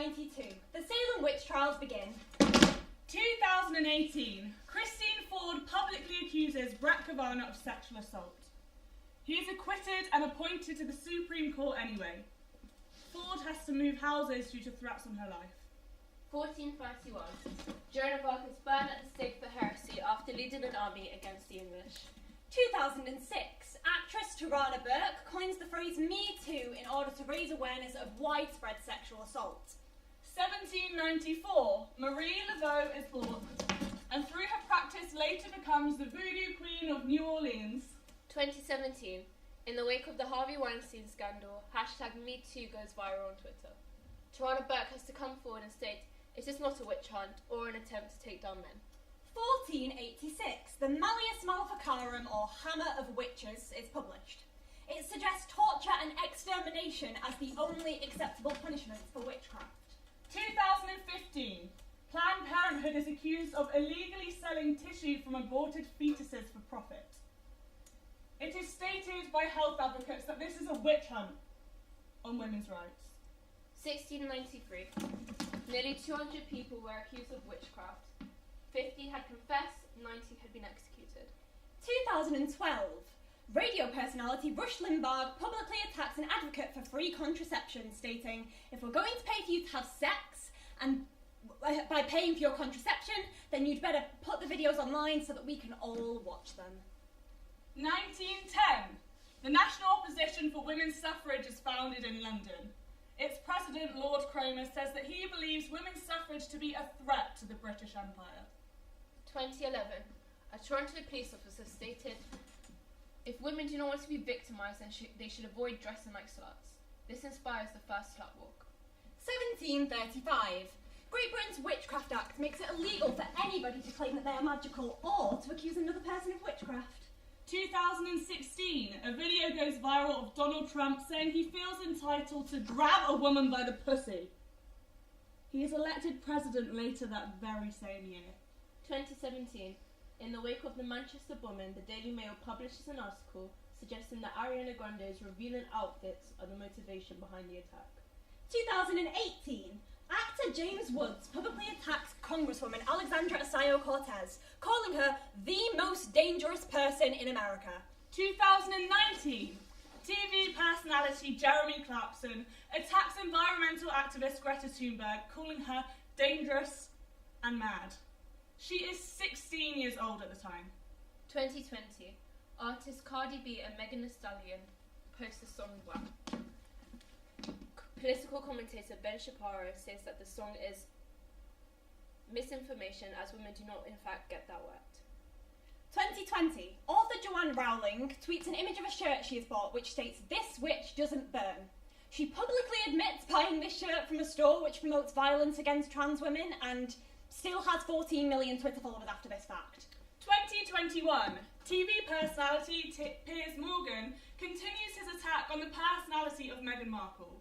1992. The Salem witch trials begin. 2018. Christine Ford publicly accuses Brett Kavanaugh of sexual assault. He is acquitted and appointed to the Supreme Court anyway. Ford has to move houses due to threats on her life. 1431. Joan of Arc is burned at the stake for heresy after leading an army against the English. 2006. Actress Tarana Burke coins the phrase Me Too in order to raise awareness of widespread sexual assault. 1794. Marie Laveau is born, and through her practice later becomes the Voodoo Queen of New Orleans. 2017. In the wake of the Harvey Weinstein scandal, #MeToo goes viral on Twitter. Tarana Burke has to come forward and state it is not a witch hunt or an attempt to take down men. 1486. The Malleus Maleficarum, or Hammer of Witches, is published. It suggests torture and extermination as the only acceptable punishments for witchcraft. 2015. Planned Parenthood is accused of illegally selling tissue from aborted fetuses for profit. It is stated by health advocates that this is a witch hunt on women's rights. 1693. Nearly 200 people were accused of witchcraft. 50 had confessed, 90 had been executed. 2012. Radio personality Rush Limbaugh publicly attacks an advocate for free contraception, stating, if we're going to pay for you to have sex, and by paying for your contraception, then you'd better put the videos online so that we can all watch them. 1910. The National Opposition for Women's Suffrage is founded in London. Its president, Lord Cromer, says that he believes women's suffrage to be a threat to the British Empire. 2011. A Toronto police officer stated, if women do not want to be victimised, then they should avoid dressing like sluts. This inspires the first slut walk. 1735. Great Britain's Witchcraft Act makes it illegal for anybody to claim that they are magical or to accuse another person of witchcraft. 2016. A video goes viral of Donald Trump saying he feels entitled to grab a woman by the pussy. He is elected president later that very same year. 2017. In the wake of the Manchester bombing, the Daily Mail publishes an article suggesting that Ariana Grande's revealing outfits are the motivation behind the attack. 2018. Actor James Woods publicly attacks Congresswoman Alexandra Ocasio-Cortez, calling her the most dangerous person in America. 2019. TV personality Jeremy Clarkson attacks environmental activist Greta Thunberg, calling her dangerous and mad. She is 16 years old at the time. 2020. Artists Cardi B and Megan Thee Stallion post the song Wow. Political commentator Ben Shapiro says that the song is misinformation as women do not in fact get that word. 2020. Author Joanne Rowling tweets an image of a shirt she has bought which states, "This witch doesn't burn." She publicly admits buying this shirt from a store which promotes violence against trans women and still has 14 million Twitter followers after this fact. 2021. TV personality Piers Morgan continues his attack on the personality of Meghan Markle.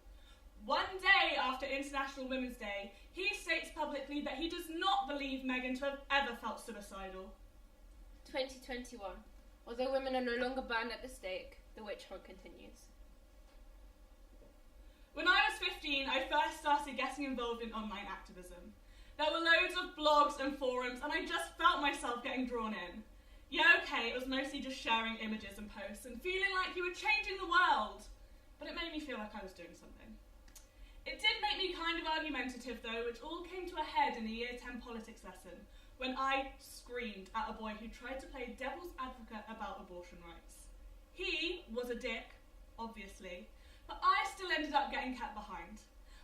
One day after International Women's Day, he states publicly that he does not believe Meghan to have ever felt suicidal. 2021. Although women are no longer burned at the stake, the witch hunt continues. When I was 15, I first started getting involved in online activism. There were loads of blogs and forums, and I just felt myself getting drawn in. Yeah, okay, it was mostly just sharing images and posts and feeling like you were changing the world, but it made me feel like I was doing something. It did make me kind of argumentative though, which all came to a head in a Year 10 politics lesson when I screamed at a boy who tried to play devil's advocate about abortion rights. He was a dick, obviously, but I still ended up getting kept behind.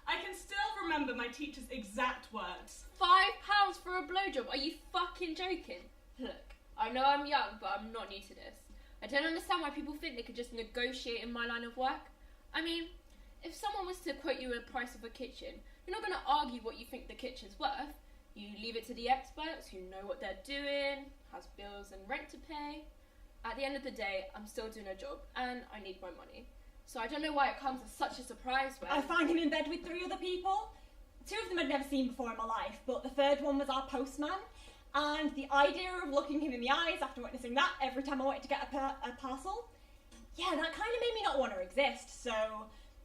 I can still remember my teacher's exact words. £5 for a blowjob? Are you fucking joking? Look, I know I'm young, but I'm not new to this. I don't understand why people think they could just negotiate in my line of work. I mean, if someone was to quote you a price of a kitchen, you're not going to argue what you think the kitchen's worth. You leave it to the experts who know what they're doing, has bills and rent to pay. At the end of the day, I'm still doing a job, and I need my money. So I don't know why it comes as such a surprise when... I found him in bed with 3 other people. 2 of them I'd never seen before in my life, but the third one was our postman. And the idea of looking him in the eyes after witnessing that every time I wanted to get a parcel, yeah, that kind of made me not want to exist. So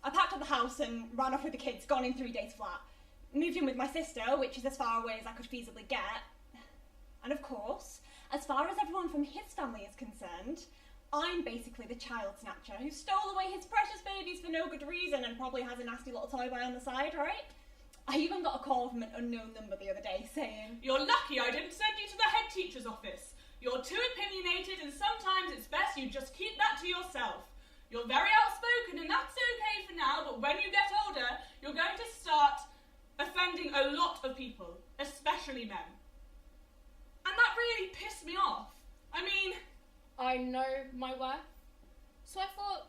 I packed up the house and ran off with the kids, gone in 3 days flat. moved in with my sister, which is as far away as I could feasibly get. And of course, as far as everyone from his family is concerned, I'm basically the child snatcher who stole away his precious babies for no good reason and probably has a nasty little toy boy on the side, right? I even got a call from an unknown number the other day saying, "You're lucky I didn't send you to the head teacher's office. You're too opinionated and sometimes it's best you just keep that to yourself. You're very outspoken and that's okay for now, but when you get older, you're going to start offending a lot of people, especially men." And that really pissed me off. I mean, I know my worth. So I thought,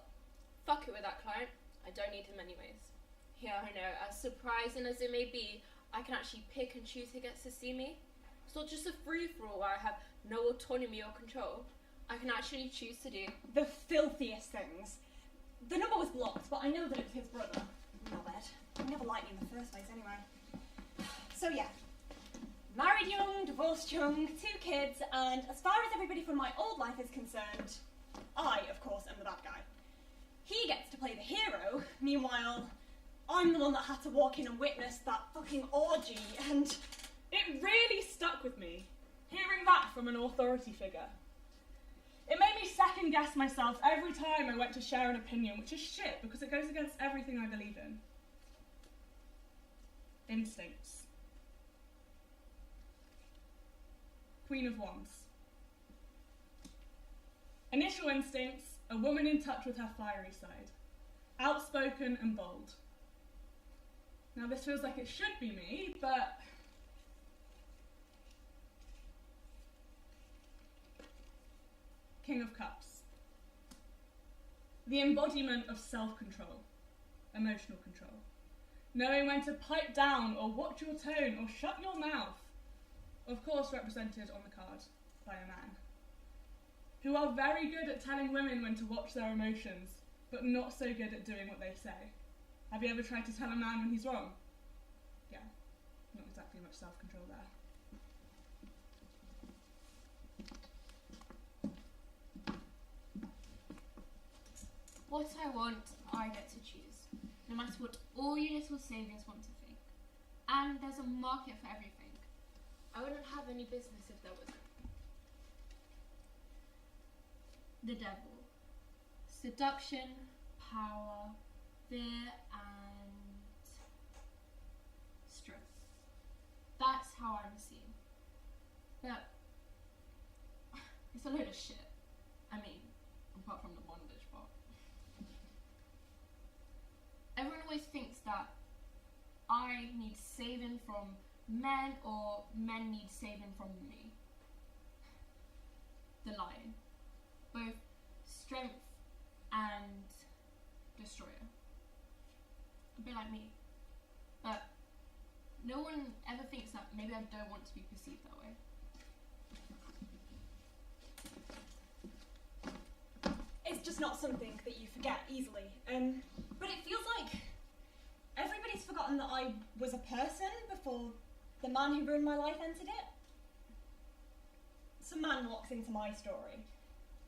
fuck it with that client. I don't need him anyways. Yeah, I know, as surprising as it may be, I can actually pick and choose who gets to see me. It's not just a free-for-all where I have no autonomy or control. I can actually choose to do the filthiest things. The number was blocked, but I know that it's his brother. Knobhead. He never liked me in the first place anyway. So yeah. Married young, divorced young, 2 kids, and as far as everybody from my old life is concerned, I, of course, am the bad guy. He gets to play the hero, meanwhile, I'm the one that had to walk in and witness that fucking orgy, and it really stuck with me, hearing that from an authority figure. It made me second guess myself every time I went to share an opinion, which is shit because it goes against everything I believe in. Instincts. Queen of Wands. Initial instincts, a woman in touch with her fiery side. Outspoken and bold. Now this feels like it should be me, but King of Cups. The embodiment of self-control, emotional control. Knowing when to pipe down or watch your tone or shut your mouth. Of course represented on the card by a man. Who are very good at telling women when to watch their emotions, but not so good at doing what they say. Have you ever tried to tell a man when he's wrong? Yeah, not exactly much self-control there. what I want, I get to choose, no matter what all you little saviours want to think. And there's a market for everything. I wouldn't have any business if there wasn't. The devil. Seduction, power, fear, and stress. That's how I'm seen. But it's a load of shit. I mean, apart from the bondage part. Everyone always thinks that I need saving from men or men need saving from me. The lion. Both strength and destroyer. A bit like me. But no one ever thinks that maybe I don't want to be perceived that way. It's just not something that you forget easily. But it feels like everybody's forgotten that I was a person before the man who ruined my life entered it. Some man walks into my story,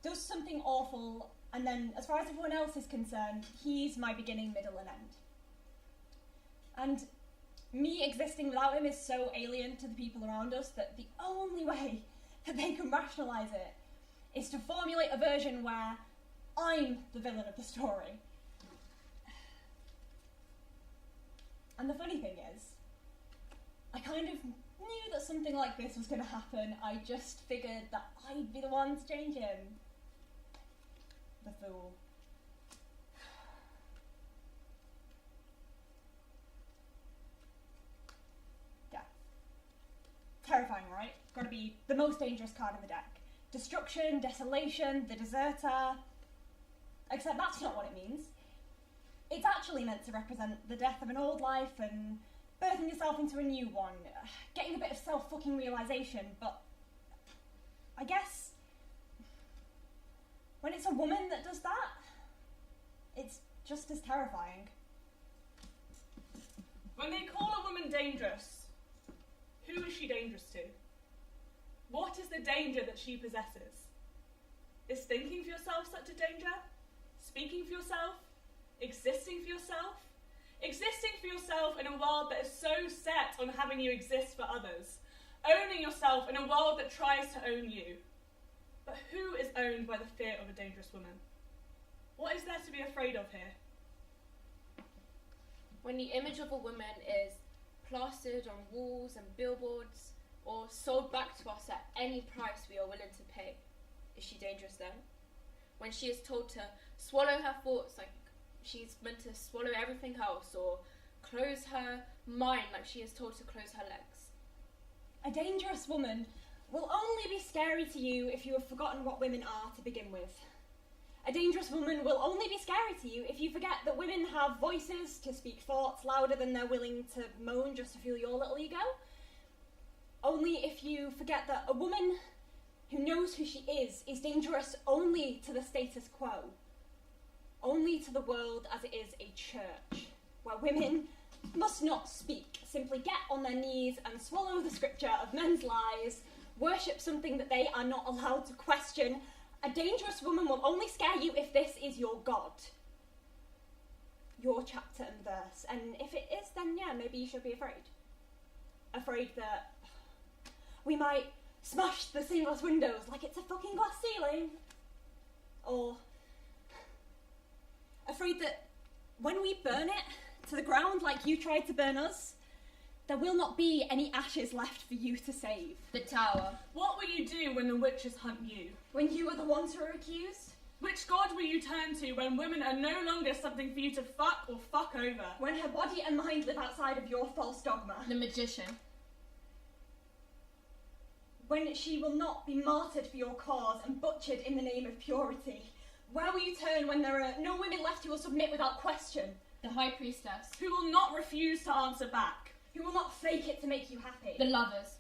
does something awful, and then, as far as everyone else is concerned, he's my beginning, middle, and end. And me existing without him is so alien to the people around us that the only way that they can rationalise it is to formulate a version where I'm the villain of the story. And the funny thing is, I kind of knew that something like this was going to happen. I just figured that I'd be the one to change him. The fool. Yeah. Terrifying, right? Gotta be the most dangerous card in the deck. Destruction, desolation, the deserter. Except that's not what it means. It's actually meant to represent the death of an old life and birthing yourself into a new one. Getting a bit of self-fucking realisation, but I guess when it's a woman that does that, it's just as terrifying. When they call a woman dangerous, who is she dangerous to? What is the danger that she possesses? Is thinking for yourself such a danger? Speaking for yourself? Existing for yourself? Existing for yourself in a world that is so set on having you exist for others. Owning yourself in a world that tries to own you. But who is owned by the fear of a dangerous woman? What is there to be afraid of here? When the image of a woman is plastered on walls and billboards, or sold back to us at any price we are willing to pay, is she dangerous then? When she is told to swallow her thoughts like she's meant to swallow everything else, or close her mind like she is told to close her legs. A dangerous woman will only be scary to you if you have forgotten what women are to begin with. A dangerous woman will only be scary to you if you forget that women have voices to speak thoughts louder than they're willing to moan just to feel your little ego. Only if you forget that a woman who knows who she is dangerous only to the status quo. Only to the world as it is a church, where women must not speak, simply get on their knees and swallow the scripture of men's lies, worship something that they are not allowed to question. A dangerous woman will only scare you if this is your God, your chapter and verse. And if it is, then yeah, maybe you should be afraid. Afraid that we might smash the stained glass windows like it's a fucking glass ceiling. Or afraid that when we burn it to the ground like you tried to burn us, there will not be any ashes left for you to save. The tower. What will you do when the witches hunt you? When you are the ones who are accused? Which god will you turn to when women are no longer something for you to fuck or fuck over? When her body and mind live outside of your false dogma? The magician. When she will not be martyred for your cause and butchered in the name of purity? Where will you turn when there are no women left who will submit without question? The high priestess. Who will not refuse to answer back? Who will not fake it to make you happy? The lovers.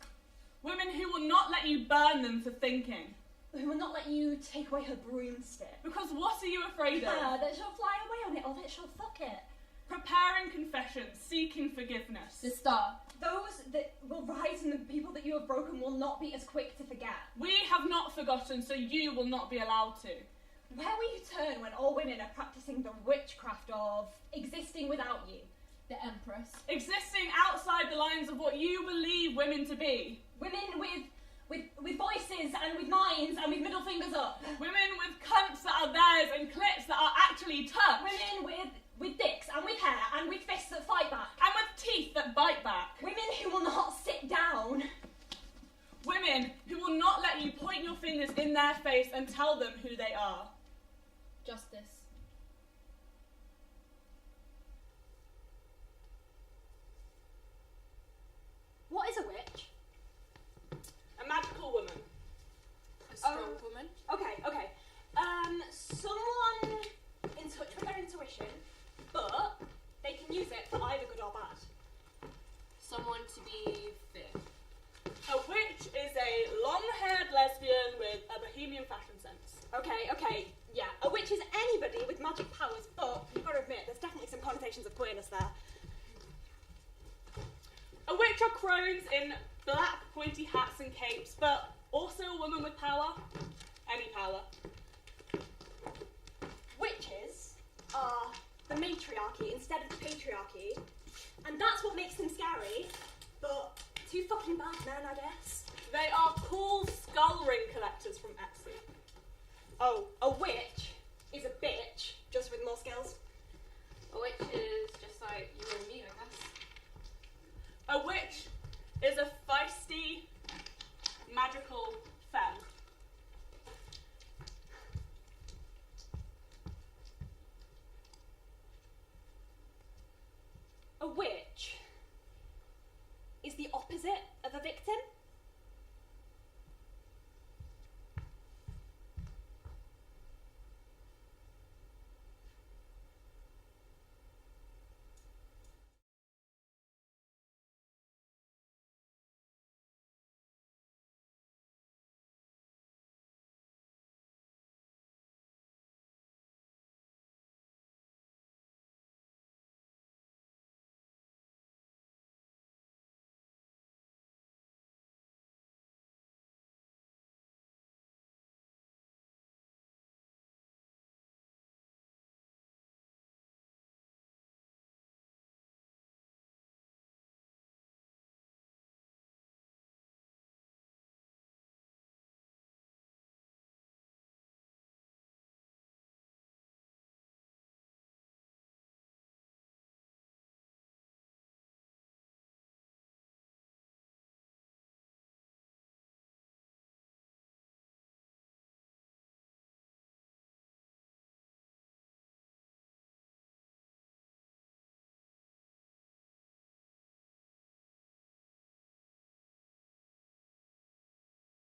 Women who will not let you burn them for thinking. Who will not let you take away her broomstick? Because what are you afraid of? That she'll fly away on it or that she'll fuck it. Preparing confessions, seeking forgiveness. The star. Those that will rise and the people that you have broken will not be as quick to forget. We have not forgotten, so you will not be allowed to. Where will you turn when all women are practicing the witchcraft of existing without you? The Empress. Existing outside the lines of what you believe women to be. Women with voices and with minds and with middle fingers up. Women with cunts that are theirs and clits that are actually touched. Women with dicks and with hair and with fists that fight back. And with teeth that bite back. Women who will not sit down. Women who will not let you point your fingers in their face and tell them who they are. Justice. What is a witch? A magical woman. A strong woman. Okay. Someone in touch with their intuition, but they can use it for either good or bad. Someone to be feared. A witch is a long-haired lesbian with a bohemian fashion sense. Okay, yeah. A witch is anybody with magic powers, but you've got to admit, there's definitely some connotations of queerness there. A witch are crones in black pointy hats and capes, but also a woman with power. Any power. Witches are the matriarchy instead of the patriarchy, and that's what makes them scary, but too fucking bad men, I guess. They are cool skull ring collectors from Etsy. Oh, a witch is a bitch, just with more skills. A witch is just like you and me, I guess. A witch is a feisty, magical